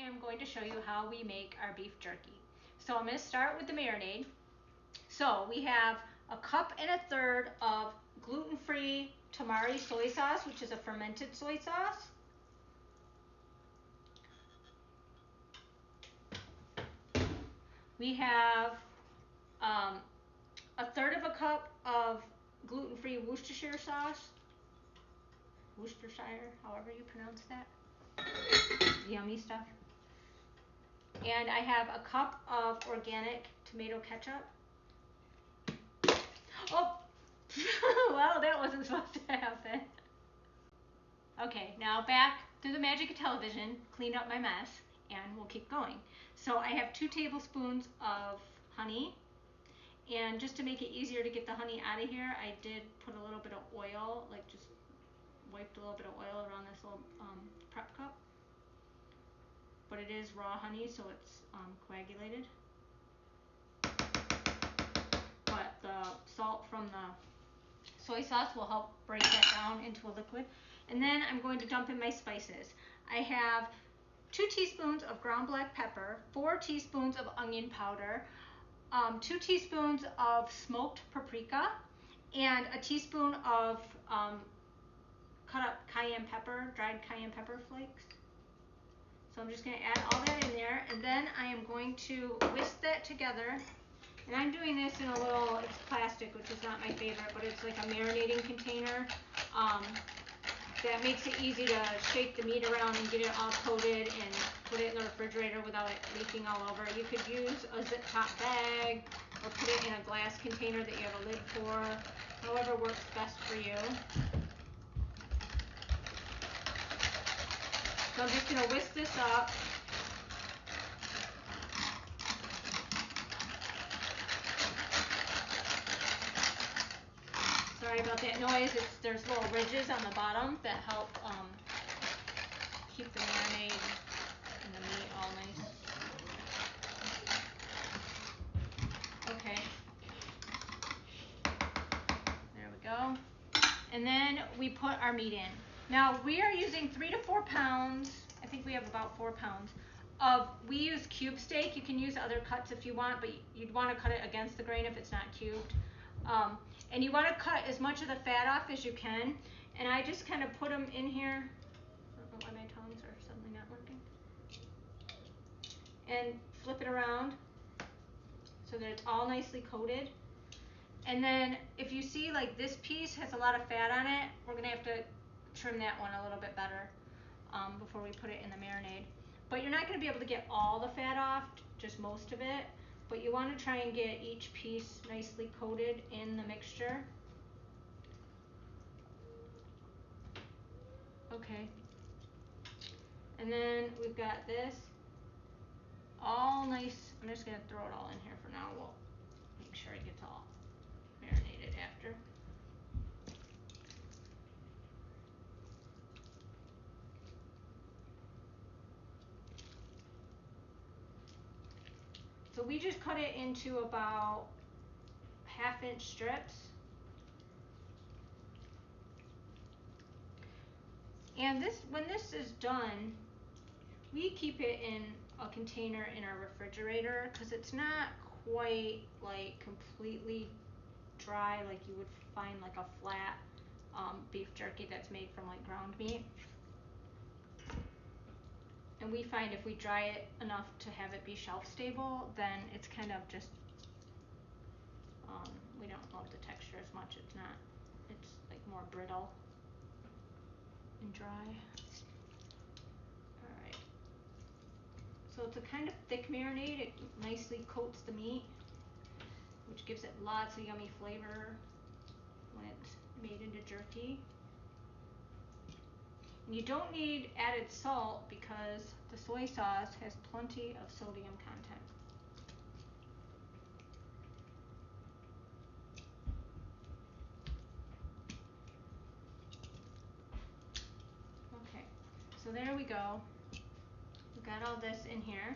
am going to show you how we make our beef jerky. So I'm going to start with the marinade. So we have a cup and a third of gluten-free tamari soy sauce, which is a fermented soy sauce. We have a third of a cup of gluten-free Worcestershire sauce. Worcestershire, however you pronounce that. Yummy stuff. And I have a cup of organic tomato ketchup. Oh, well, that wasn't supposed to happen. Okay, now back through the magic of television, cleaned up my mess, and we'll keep going. So I have 2 tablespoons of honey, and just to make it easier to get the honey out of here, I did put a little bit of oil, like just wiped a little bit of oil around this little prep cup. But it is raw honey, so it's coagulated. But the salt from the soy sauce will help break that down into a liquid. And then I'm going to dump in my spices. I have 2 teaspoons of ground black pepper, 4 teaspoons of onion powder, 2 teaspoons of smoked paprika, and a teaspoon of cut up cayenne pepper, dried cayenne pepper flakes. So I'm just going to add all that in there, and then I am going to whisk that together. And I'm doing this in a little, it's plastic, which is not my favorite, but it's like a marinating container. That makes it easy to shake the meat around and get it all coated and put it in the refrigerator without it leaking all over. You could use a zip top bag or put it in a glass container that you have a lid for, however works best for you. So I'm just going to whisk this up. Sorry about that noise. There's little ridges on the bottom that help keep the marinade and the meat all nice. Okay. There we go. And then we put our meat in. Now we are using 3 to 4 pounds. I think we have about 4 pounds of. We use cube steak. You can use other cuts if you want, but you'd want to cut it against the grain if it's not cubed. And you want to cut as much of the fat off as you can. And I just kind of put them in here. I don't know why my tongs are suddenly not working. And flip it around so that it's all nicely coated. And then if you see like this piece has a lot of fat on it, we're going to have to trim that one a little bit better before we put it in the marinade. But you're not going to be able to get all the fat off, just most of it. But you want to try and get each piece nicely coated in the mixture. Okay. And then we've got this all nice. I'm just going to throw it all in here for now. We'll make sure it gets all marinated after. So we just cut it into about 1/2-inch strips. And this, when this is done, we keep it in a container in our refrigerator because it's not quite like completely dry like you would find like a flat beef jerky that's made from like ground meat. And we find if we dry it enough to have it be shelf stable, then it's kind of just, we don't love the texture as much. It's not, it's like more brittle and dry. Alright. So it's a kind of thick marinade. It nicely coats the meat, which gives it lots of yummy flavor when it's made into jerky. And you don't need added salt because the soy sauce has plenty of sodium content. Okay, so there we go. We've got all this in here,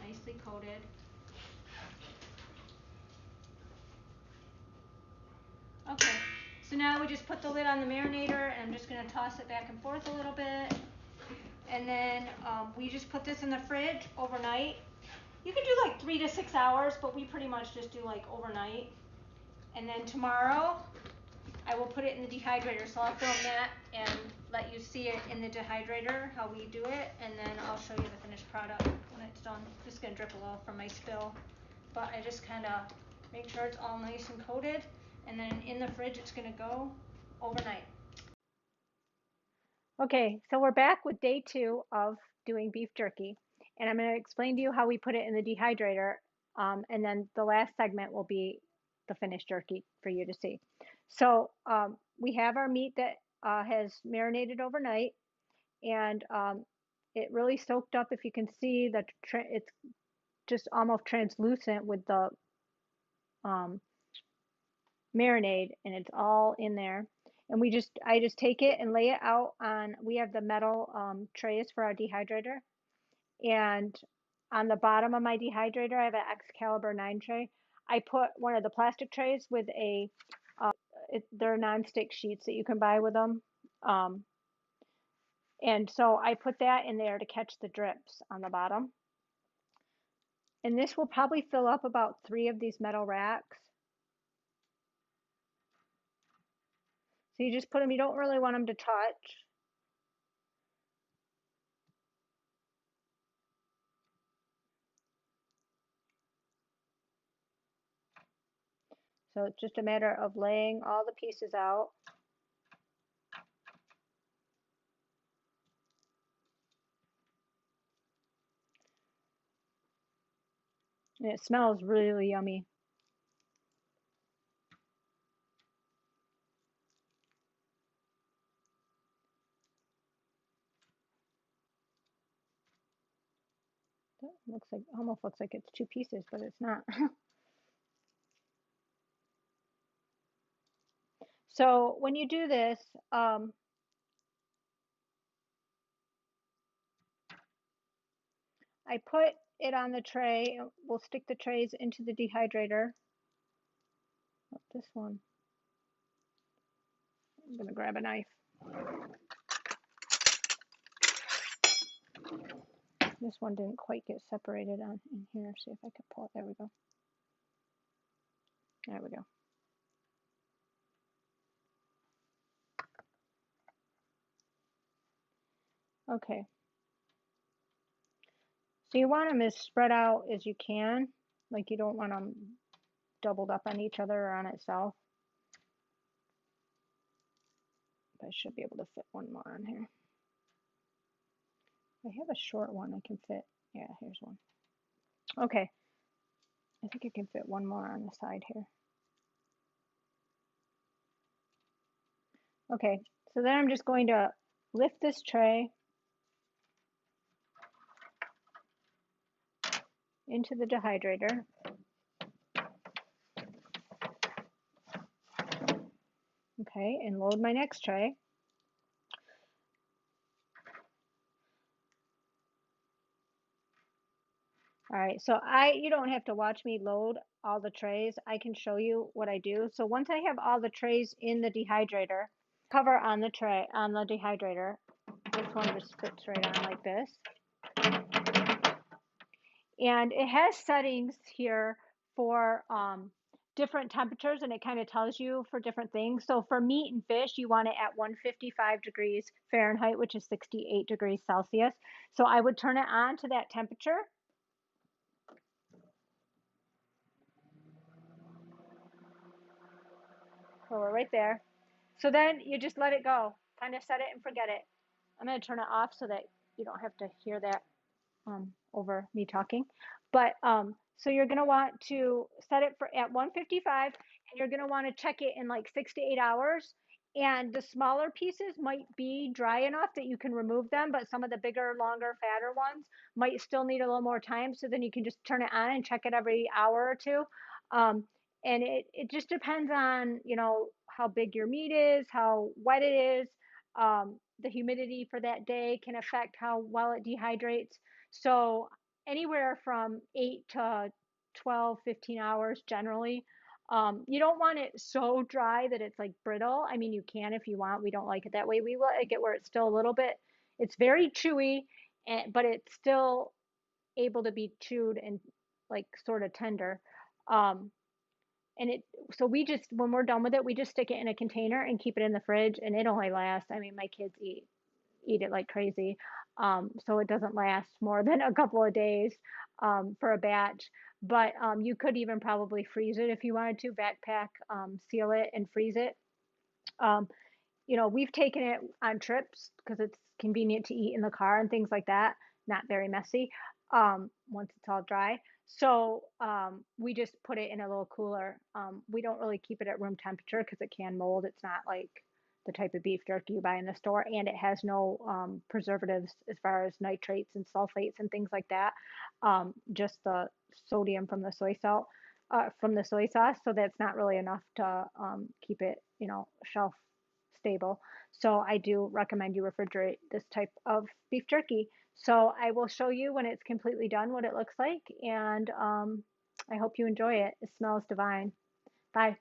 nicely coated. Okay, so now we just put the lid on the marinator, and I'm just going to toss it back and forth a little bit. And then we just put this in the fridge overnight. You can do like 3 to 6 hours, but we pretty much just do like overnight. And then tomorrow I will put it in the dehydrator. So I'll film that and let you see it in the dehydrator, how we do it, and then I'll show you the finished product when it's done. Just gonna drip a little from my spill, but I just kind of make sure it's all nice and coated, and then in the fridge it's gonna go overnight. Okay, so we're back with day 2 of doing beef jerky, and I'm going to explain to you how we put it in the dehydrator, and then the last segment will be the finished jerky for you to see. So we have our meat that has marinated overnight, and it really soaked up. If you can see that it's just almost translucent with the um, marinade, and it's all in there. And I just take it and lay it out on, we have the metal trays for our dehydrator. And on the bottom of my dehydrator, I have an Excalibur 9 tray. I put one of the plastic trays with they're non-stick sheets that you can buy with them. And so I put that in there to catch the drips on the bottom. And this will probably fill up about 3 of these metal racks. So you just put them, you don't really want them to touch. So it's just a matter of laying all the pieces out. And it smells really yummy. That looks like, almost looks like it's 2 pieces, but it's not. So when you do this, I put it on the tray. We'll stick the trays into the dehydrator. Oh, this one. I'm going to grab a knife. This one didn't quite get separated on in here. See if I can pull it. There we go. There we go. Okay. So you want them as spread out as you can. Like you don't want them doubled up on each other or on itself. But I should be able to fit one more on here. I have a short one I can fit. Yeah, here's one. Okay. I think I can fit one more on the side here. Okay, so then I'm just going to lift this tray into the dehydrator. Okay, and load my next tray. All right, so you don't have to watch me load all the trays. I can show you what I do. So once I have all the trays in the dehydrator, cover on the tray, on the dehydrator. This one just fits right on like this. And it has settings here for different temperatures, and it kind of tells you for different things. So for meat and fish, you want it at 155 degrees Fahrenheit, which is 68 degrees Celsius. So I would turn it on to that temperature. So we're right there. So then you just let it go, kind of set it and forget it. I'm going to turn it off so that you don't have to hear that over me talking. But so you're going to want to set it for at 155, and you're going to want to check it in like 6 to 8 hours. And the smaller pieces might be dry enough that you can remove them, but some of the bigger, longer, fatter ones might still need a little more time. So then you can just turn it on and check it every hour or two. And it just depends on, you know, how big your meat is, how wet it is. The humidity for that day can affect how well it dehydrates. So anywhere from 8 to 12, 15 hours generally. You don't want it so dry that it's like brittle. I mean, you can if you want. We don't like it that way. We like it where it's still a little bit, It's very chewy, but it's still able to be chewed and like sort of tender. Um, and it so we just when we're done with it, we just stick it in a container and keep it in the fridge, and it only lasts. I mean, my kids eat it like crazy. So it doesn't last more than a couple of days for a batch. But you could even probably freeze it if you wanted to, backpack, seal it, and freeze it. Um, we've taken it on trips because it's convenient to eat in the car and things like that. Not very messy once it's all dry. So we just put it in a little cooler. We don't really keep it at room temperature because it can mold. It's not like the type of beef jerky you buy in the store, and it has no preservatives as far as nitrates and sulfates and things like that. Just the sodium from the soy salt, from the soy sauce. So that's not really enough to keep it, shelf stable. So I do recommend you refrigerate this type of beef jerky. So I will show you when it's completely done what it looks like, and I hope you enjoy it. It smells divine. Bye.